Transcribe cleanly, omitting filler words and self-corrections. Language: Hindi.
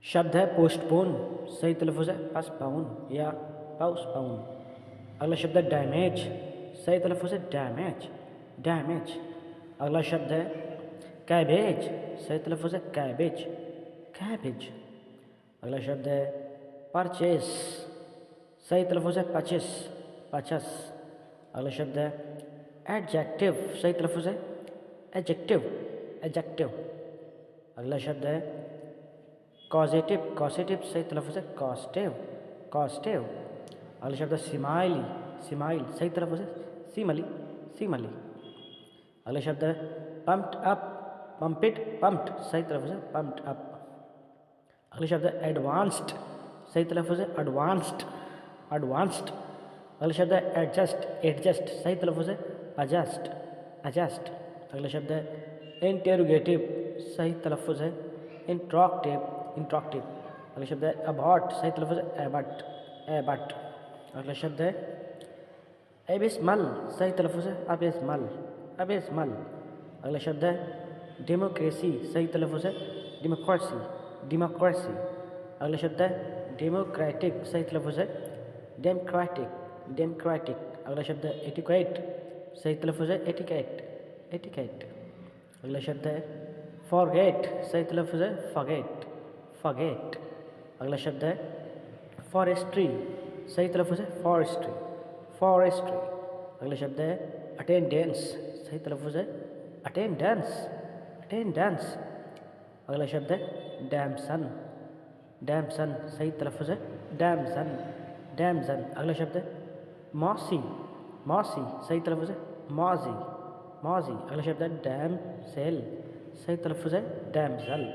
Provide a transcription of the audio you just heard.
शब्द है पोस्टपोन, सही तलफ़ुज़ है पोस्टपोन या पोस्टपोन। अगला शब्द है डैमेज, सही तलफ़ुज़ है डैमेज, डैमेज। अगला शब्द है कैबेज, सही तलफ़ुज़ है कैबेज, कैबेज। अगला शब्द है परचेस, सही तलफ़ुज़ है परचेस, परचेस। अगला शब्द है एडजेक्टिव, सही तलफ़ुज़ है एडजेक्टिव, एडजेक्टिव। अगला शब्द है कॉजेटिव, कॉसेटिव, सही तलफ़ुज़ है कॉस्टिव, कॉस्टिव। अगला शब्द है स्माइली, स्माइल, सही तलफ़ुज़ है सीमली, सीमली। अगला शब्द है पम्प्ड अप, पम्पिड, पम्प्ड, सही तलफ़ुज़ है पम्प्ड अप। अगला शब्द है एडवांस्ड, सही तलफ़ुज़ है एडवांस्ड, एडवांस्ड। अगला शब्द है एडजस्ट, एडजस्ट, सही तलफ़ुज़ है एडजस्ट, एडजस्ट। अगला शब्द है इंटेरोगेटिव, सही तलफ़ुज़ है इंट्रॉक्टिव, इंट्रॉक्टिव। अगला शब्द है अबॉट, सही तलफ़ुज़ है एबट, एबट। अगला शब्द है एबिस्मल, सही तलफ़ुज़ है अबिस्मल, अबिस्मल। अगला शब्द है डेमोक्रेसी, सही तलफ़ुज़ है डेमोक्रेसी, डेमोक्रेसी। अगला शब्द है डेमोक्रेटिक, सही तलफ़ुज़ है डेमोक्रेटिक, डेमोक्रेटिक। अगला शब्द है एटिक्वेट, सही तलफ़ुज़ है एटिकेट, एटिकेट। अगला शब्द है फॉरगेट, सही तलफ़ुज़ है फॉरगेट, फॉरगेट। अगला शब्द है फॉरेस्ट्री, सही तलफ़ुज़ है फॉरेस्ट्री, फॉरेस्ट्री। अगला शब्द है अटेंडेंस, सही तलफ़ुज़ है अटेंडेंस, अटेंडेंस। अगला शब्द है डैमसन, डैमसन, सही तलफ़ुज़ है डैमसन, डैमसन। अगला शब्द है मौसी, मौसी, सही तलफ़ुज़ है मौजी, मौजी। अगला शब्द है डैम सेल, सही तलफ़ुज़ है डैमसेल।